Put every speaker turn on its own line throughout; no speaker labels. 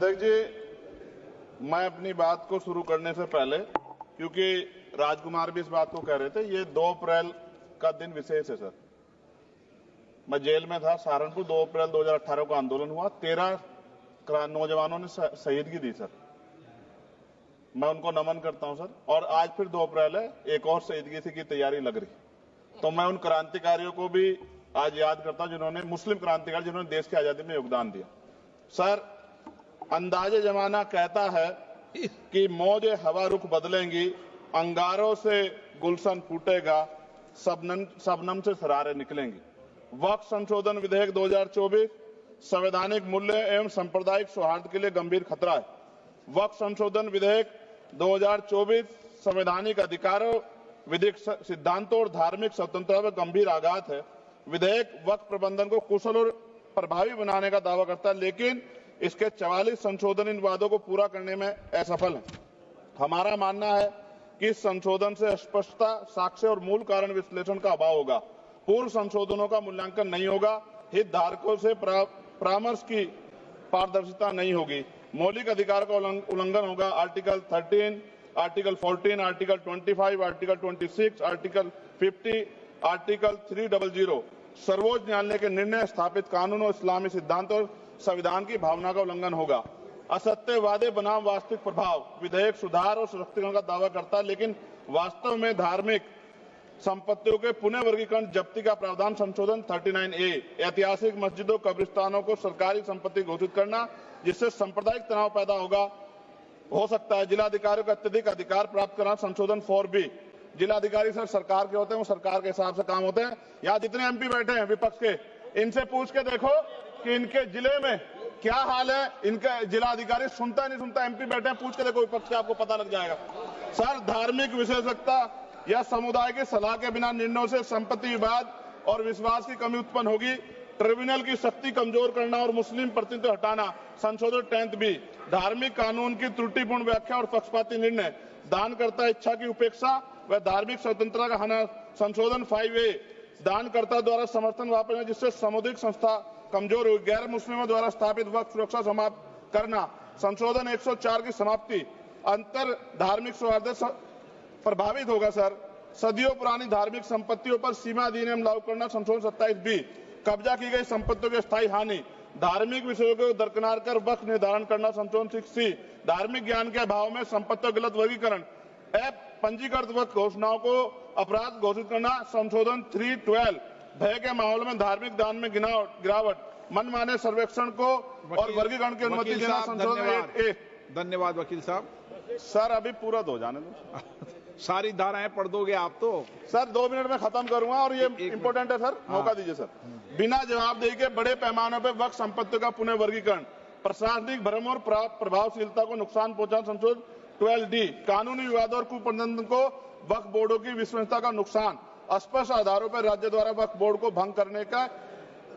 अध्यक्ष जी, मैं अपनी बात को शुरू करने से पहले, क्योंकि राजकुमार भी इस बात को कह रहे थे, ये 2 अप्रैल का दिन विशेष है सर। मैं जेल में था सहारनपुर, 2 अप्रैल 2018 को आंदोलन हुआ, 13 नौजवानों ने शहीदगी दी सर। मैं उनको नमन करता हूं सर। और आज फिर 2 अप्रैल है, एक और शहीदगी की तैयारी लग रही। तो मैं उन क्रांतिकारियों को भी आज याद करता हूं जिन्होंने, मुस्लिम क्रांतिकारी जिन्होंने देश की आजादी में योगदान दिया। सर, अंदाजे जमाना कहता है कि मौजे हवा रुख बदलेंगी, अंगारों से गुलशन फूटेगा, शबनम से सरारे निकलेंगी। वक्फ संशोधन विधेयक 2024 संवैधानिक मूल्य एवं सांप्रदायिक सौहार्द के लिए गंभीर खतरा है। वक्फ संशोधन विधेयक 2024 संवैधानिक अधिकारों, विधिक सिद्धांतों और धार्मिक स्वतंत्रता पर गंभीर आघात है। विधेयक वक्फ प्रबंधन को कुशल और प्रभावी बनाने का दावा करता है, लेकिन इसके 44 संशोधन इन वादों को पूरा करने में असफल है। हमारा मानना है कि इस संशोधन से स्पष्टता, साक्ष्य और मूल कारण विश्लेषण का अभाव होगा। पूर्व संशोधनों का मूल्यांकन नहीं होगा, हितधारकों से परामर्श की पारदर्शिता नहीं होगी, मौलिक अधिकार का उल्लंघन होगा। Article 13, article 14, article 25, article 26, article 50, article 300 सर्वोच्च न्यायालय के निर्णय, स्थापित कानून और इस्लामी सिद्धांत और संविधान की भावना का उल्लंघन होगा। असत्य वादे बनाम वास्तविक प्रभाव, विधेयक सुधार और सशक्तिकरण का दावा करता है, लेकिन वास्तव में धार्मिक संपत्तियों के पुनः वर्गीकरण, जब्ती का प्रावधान संशोधन 39A, ऐतिहासिक मस्जिदों, कब्रिस्तानों को सरकारी संपत्ति घोषित करना, जिससे सांप्रदायिक तनाव पैदा हो सकता है। जिलाधिकारियों को अत्यधिक अधिकार प्राप्त करना, संशोधन 4B। जिलाधिकारी सर सरकार के होते हैं, वो सरकार के हिसाब से काम होते हैं। यहाँ जितने MP बैठे हैं विपक्ष के, इनसे पूछ के देखो कि इनके जिले में क्या हाल है। इनका जिलाधिकारी सुनता नहीं सुनता, MP बैठे हैं, पूछ के देखो विपक्ष के, आपको पता लग जाएगा। सर, धार्मिक विशेषज्ञता या समुदाय की सलाह के बिना निर्णयों से संपत्ति विवाद और विश्वास की कमी उत्पन्न होगी। ट्रिब्यूनल की शक्ति कमजोर करना और मुस्लिम प्रतिनिधित्व हटाना, संशोधन 10B। धार्मिक कानून की त्रुटिपूर्ण व्याख्या और पक्षपाती निर्णय, दानकर्ता इच्छा की उपेक्षा व धार्मिक स्वतंत्रता का हनन, संशोधन 5A। दानकर्ता द्वारा समर्थन वापस, जिससे सामुदायिक संस्था कमजोर हुई। गैर मुस्लिमों द्वारा स्थापित वक्फ सुरक्षा समाप्त करना, संशोधन 104 की समाप्ति। अंतर धार्मिक सौहार्द प्रभावित होगा सर। सदियों पुरानी धार्मिक संपत्तियों पर सीमा अधिनियम लागू करना, संशोधन 27B। कब्जा की गई संपत्तियों की स्थायी हानि, धार्मिक विषयों को दरकिनार कर वक्फ निर्धारण करना, संशोधन 6C। धार्मिक ज्ञान के अभाव में संपत्तियों गलत वर्गीकरण, पंजीकृत वक्फ घोषणाओं को अपराध घोषित करना, संशोधन 312। भय के माहौल में धार्मिक दान में गिरावट, मनमाने सर्वेक्षण को और वर्गीकरण की अनुमति देना, संशोधन 8A।
धन्यवाद वकील साहब।
सर, अभी पूरा दो जाने दो।
सारी धाराएं पढ़ दोगे आप तो?
सर, 2 मिनट में खत्म करूंगा और ये इंपॉर्टेंट है सर, मौका दीजिए सर। बिना जवाबदेही के बड़े पैमाने पर वक्फ संपत्तियों का पुनः वर्गीकरण, प्रशासनिक भ्रम और प्रभावशीलता को नुकसान पहुंचाना, संशोधन 12D। कानूनी विवाद और कुप्रबंधन को वक्फ बोर्डों की विश्वसनीयता का नुकसान, अस्पष्ट आधारों पर राज्य द्वारा वक्फ बोर्ड को भंग करने का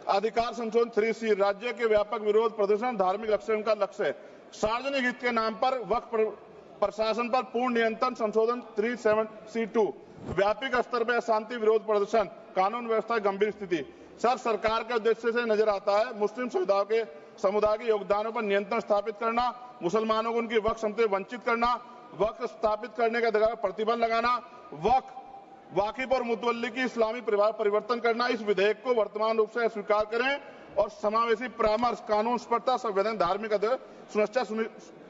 अधिकार, संशोधन 3C। राज्य के व्यापक विरोध प्रदर्शन, धार्मिक लक्ष्य का लक्ष्य, सार्वजनिक हित के नाम पर वक्फ प्रशासन पर पूर्ण नियंत्रण, संशोधन 37C2। व्यापक स्तर पर अशांति विरोध प्रदर्शन, कानून व्यवस्था की गंभीर स्थिति। सर, सरकार के उद्देश्य से नजर आता है मुस्लिम समुदाय के योगदानों पर नियंत्रण स्थापित करना, मुसलमानों को उनकी वक्फ संपत्ति वंचित करना, वक्फ स्थापित करने का अधिकार प्रतिबंध लगाना, वाकिफ और मुतवल्ली की इस्लामी परिवर्तन करना। इस विधेयक को वर्तमान रूप से स्वीकार करें और समावेशी परामर्श, कानून स्पष्टता, संवैधानिक धार्मिक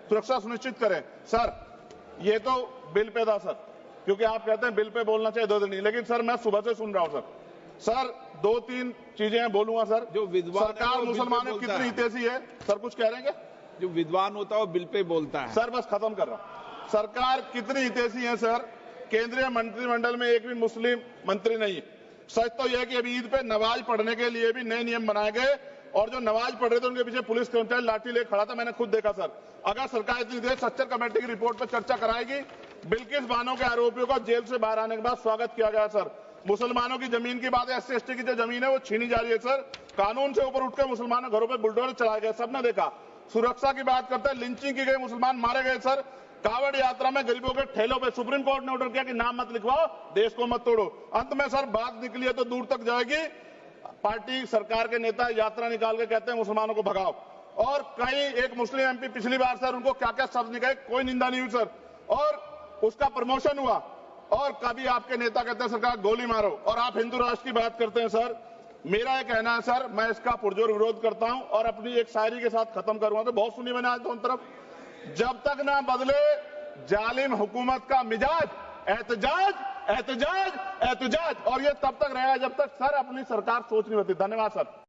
सुरक्षा सुनिश्चित करें। सर, ये तो बिल पे था सर, क्योंकि आप कहते हैं बिल पे बोलना चाहिए 2 दिन नहीं, लेकिन सर मैं सुबह से सुन रहा हूं सर 2-3 चीजें बोलूंगा सर।
जो विद्वान
सरकार मुसलमानों की कितनी हितैषी है सर, कुछ कह रहे हैं क्या?
जो विद्वान होता है वो बिल पे बोलता है।
सर, बस खत्म कर रहा हूं। सरकार कितनी हितैषी है सर? केंद्रीय मंत्रिमंडल में एक भी मुस्लिम मंत्री नहीं है। सच तो यह है कि अभी ईद पे नमाज पढ़ने के लिए भी नए नियम बनाए गए, और जो नमाज पढ़ रहे थे उनके पीछे पुलिस कर्मचारी लाठी लेकर खड़ा था, मैंने खुद देखा सर। अगर सरकार इतनी देर सच्चर कमेटी की रिपोर्ट पर चर्चा कराएगी, बिल्किस बानो के आरोपियों का जेल से बाहर आने के बाद स्वागत किया गया सर। मुसलमानों की जमीन की बात है, SC/ST की जो जमीन है वो छीनी जा रही है सर। कानून से ऊपर उठकर मुसलमानों घरों पर बुलडोजर चलाए गए, सबने देखा। सुरक्षा की बात करते हैं, लिंचिंग की गई, मुसलमान मारे गए सर। कावड़ यात्रा में गरीबों के ठेलों पे सुप्रीम कोर्ट ने ऑर्डर किया कि नाम मत लिखवाओ, देश को मत तोड़ो। अंत में सर बात निकली है तो दूर तक जाएगी। पार्टी सरकार के नेता यात्रा निकाल के कहते हैं मुसलमानों को भगाओ। और कई एक मुस्लिम एमपी पिछली बार सर उनको क्या क्या शब्द निकले, कोई निंदा नहीं हुई सर, और उसका प्रमोशन हुआ। और कभी आपके नेता कहते हैं सरकार गोली मारो, और आप हिंदू राष्ट्र की बात करते हैं सर। मेरा यह कहना है सर, मैं इसका पुरजोर विरोध करता हूं और अपनी एक शायरी के साथ खत्म करूंगा। तो बहुत सुनी मैंने आज दोनों तरफ, जब तक ना बदले जालिम हुकूमत का मिजाज, एहतजाज एहतजाज एहतजाज, और ये तब तक रहेगा जब तक सर अपनी सरकार सोच नहीं होती। धन्यवाद सर।